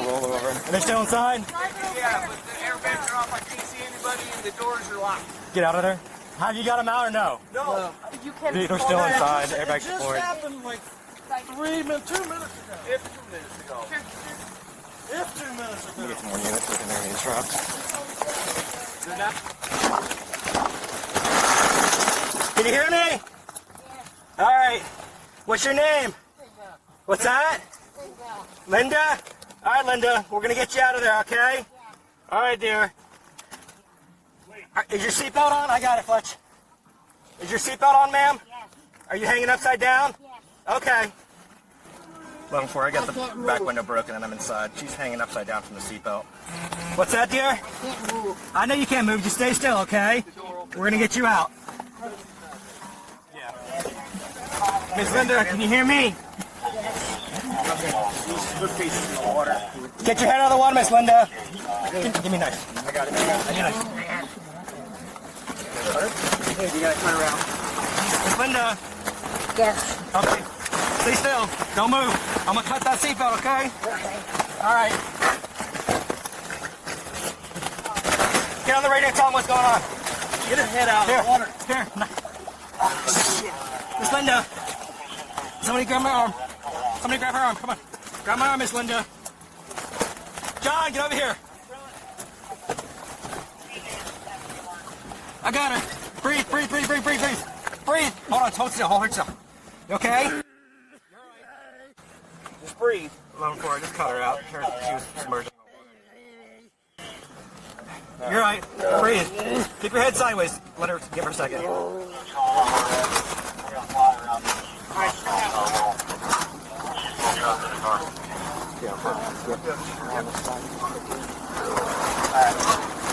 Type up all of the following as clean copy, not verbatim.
roll over. Are they still inside? Yeah, but the air vents are off. I can't see anybody, and the doors are locked. Get out of there. Have you got them out or no? No. You can. They're still inside. The airbags It just deployed. happened like 2 minutes ago. If 2 minutes ago. If 2 minutes ago. Get some more units looking there in these trucks. They're not. Can you hear me? Yeah. All right. What's your name? Linda. What's that? Linda. Linda? All right, Linda. We're going to get you out of there, okay? All right, dear. Is your seatbelt on? I got it, Fletch. Is your seatbelt on, ma'am? Yes. Are you hanging upside down? Yes. Okay. 11-4, I got the back window broken and I'm inside. She's hanging upside down from the seatbelt. What's that, dear? I can't move. I know you can't move. Just stay still, okay? We're going to get you out. Miss Linda, can you hear me? Get your head out of the water, Miss Linda. Give me a knife. I got it. Give me a knife. You got to turn around. Miss Linda. Yes. Okay. Stay still. Don't move. I'm going to cut that seatbelt, okay? All right. Get on the radio and tell them what's going on. Get her head out of the water. Here. Miss Linda. Somebody grab my arm. Somebody grab her arm. Come on. Grab my arm, Miss Linda. John, get over here. I got her. Breathe, breathe, breathe, breathe, breathe, breathe. Breathe. Hold on, hold still, hold her still. You okay? You're right. Just breathe. 11-4, I just cut her out. She was submerged. You're right. Breathe. Keep your head sideways. Let her, give her a second.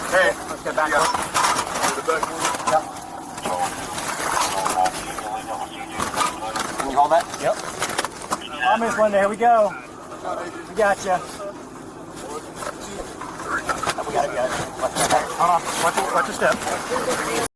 Hey, let's get back up. Can you hold that? Yep. Oh, Miss Linda, here we go. We got you. We got it. Hold on. Watch your step.